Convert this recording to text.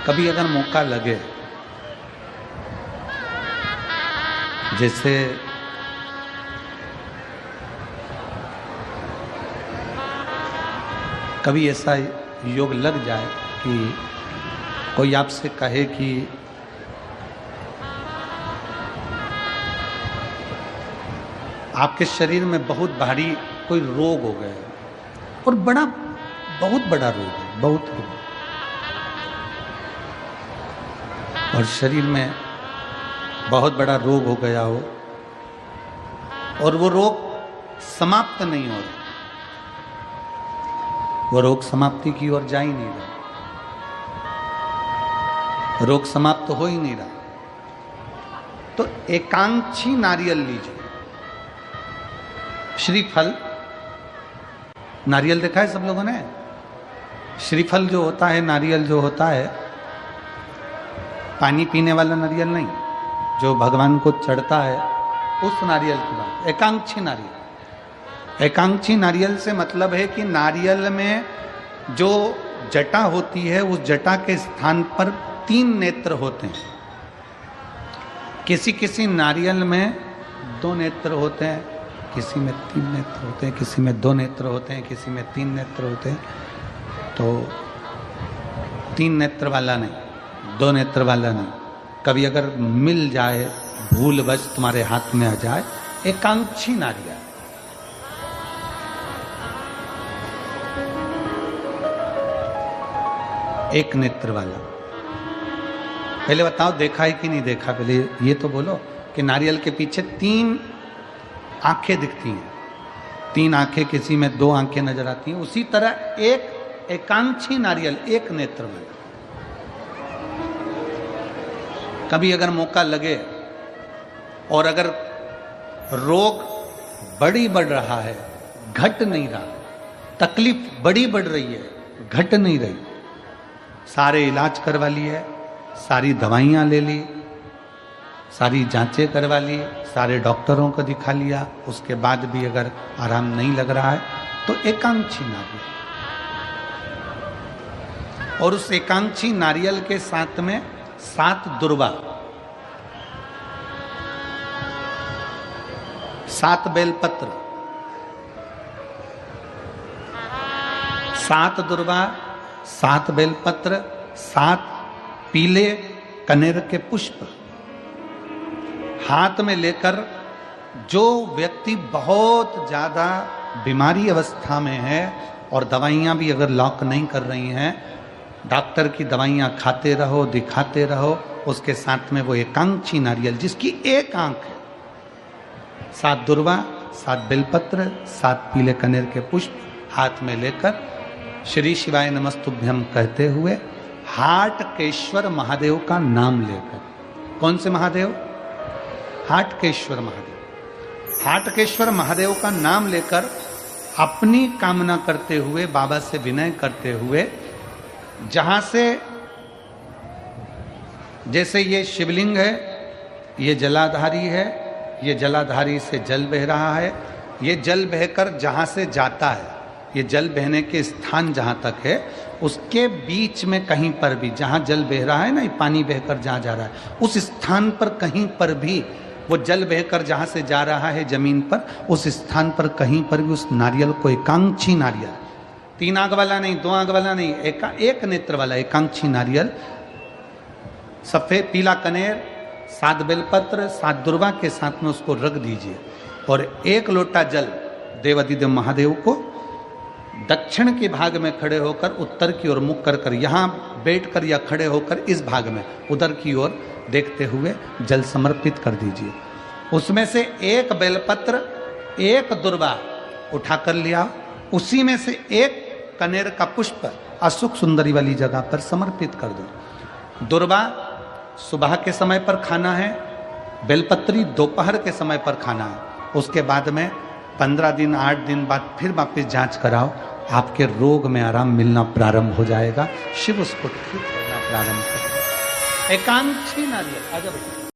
कभी अगर मौका लगे, जैसे कभी ऐसा योग लग जाए कि कोई आपसे कहे कि आपके शरीर में बहुत भारी कोई रोग हो गया है और बहुत बड़ा रोग है, बहुत रोग, और शरीर में बहुत बड़ा रोग हो गया हो और वो रोग समाप्त नहीं हो रहा, वो रोग समाप्ति की ओर जा ही नहीं रहा, रोग समाप्त हो ही नहीं रहा, तो एकांक्षी नारियल लीजिए। श्रीफल, नारियल देखा है सब लोगों ने? श्रीफल जो होता है, नारियल जो होता है, पानी पीने वाला नारियल नहीं, जो भगवान को चढ़ता है उस नारियल की बात। एकांक्षी नारियल, एकांक्षी नारियल से मतलब है कि नारियल में जो जटा होती है उस जटा के स्थान पर 3 नेत्र होते हैं। किसी किसी नारियल में 2 नेत्र होते हैं, किसी में 3 नेत्र होते हैं, किसी में 2 नेत्र होते हैं, किसी में 3 नेत्र होते हैं। तो 3 नेत्र वाला नहीं, 2 नेत्र वाला नहीं, कभी अगर मिल जाए, भूलवश तुम्हारे हाथ में आ जाए, एकांक्षी नारियल, एक नेत्र वाला। पहले बताओ देखा है कि नहीं देखा? पहले ये तो बोलो कि नारियल के पीछे 3 आंखें दिखती हैं, 3 आंखें, किसी में 2 आंखें नजर आती हैं। उसी तरह एक एकांक्षी नारियल, एक नेत्र वाला। कभी अगर मौका लगे और अगर रोग बढ़ रहा है, घट नहीं रहा, तकलीफ बढ़ रही है, घट नहीं रही, सारे इलाज करवा लिए, सारी दवाइयाँ ले ली, सारी जांचें करवा ली, सारे डॉक्टरों को दिखा लिया, उसके बाद भी अगर आराम नहीं लग रहा है तो एकांक्षी नारियल, और उस एकांक्षी नारियल के साथ में 7 दुर्वा, 7 बेलपत्र, 7 दुर्वा, 7 बेलपत्र, 7 पीले कनेर के पुष्प हाथ में लेकर, जो व्यक्ति बहुत ज्यादा बीमारी अवस्था में है और दवाइयां भी अगर लॉक नहीं कर रही हैं, डॉक्टर की दवाइयां खाते रहो, दिखाते रहो, उसके साथ में वो एकांक्षी नारियल जिसकी एक आंख है, 7 दुर्वा, 7 बेलपत्र, 7 पीले कनेर के पुष्प हाथ में लेकर श्री शिवाय नमस्तुभ्यम कहते हुए हाटकेश्वर महादेव का नाम लेकर, कौन से महादेव? हाटकेश्वर महादेव, हाटकेश्वर महादेव का नाम लेकर अपनी कामना करते हुए, बाबा से विनय करते हुए, जहां से, जैसे ये शिवलिंग है, ये जलाधारी है, ये जलाधारी से जल बह रहा है, ये जल बहकर जहां से जाता है, ये जल बहने के स्थान जहां तक है, उसके बीच में कहीं पर भी, जहां जल बह रहा है ना, ये पानी बहकर जहां जा रहा है, उस स्थान पर कहीं पर भी, वो जल बहकर जहां से जा रहा है जमीन पर, उस स्थान पर कहीं पर भी उस नारियल को, एकांक्षी नारियल, 3 आंख वाला नहीं, 2 आंख वाला नहीं, एक नेत्र वाला एकांक्षी नारियल, सफेद पीला कनेर, 7 बेलपत्र, 7 दुर्वा के साथ में उसको रख दीजिए और 1 लोटा जल देवाधिदेव महादेव को दक्षिण के भाग में खड़े होकर, उत्तर की ओर मुख कर यहाँ बैठकर या खड़े होकर इस भाग में उधर की ओर देखते हुए जल समर्पित कर दीजिए। उसमें से 1 बेलपत्र, 1 दुर्वा उठा कर लिया, उसी में से 1 कनेर का पुष्प अशोक सुंदरी वाली जगह पर समर्पित कर दो। दुर्वा सुबह के समय पर खाना है, बेलपत्री दोपहर के समय पर खाना है। उसके बाद में 15 दिन 8 दिन बाद फिर वापस जांच कराओ, आपके रोग में आराम मिलना प्रारंभ हो जाएगा। शिव उसको ठीक करना प्रारंभ करेगा। एकांक्षी नारियल, आजा बेटा।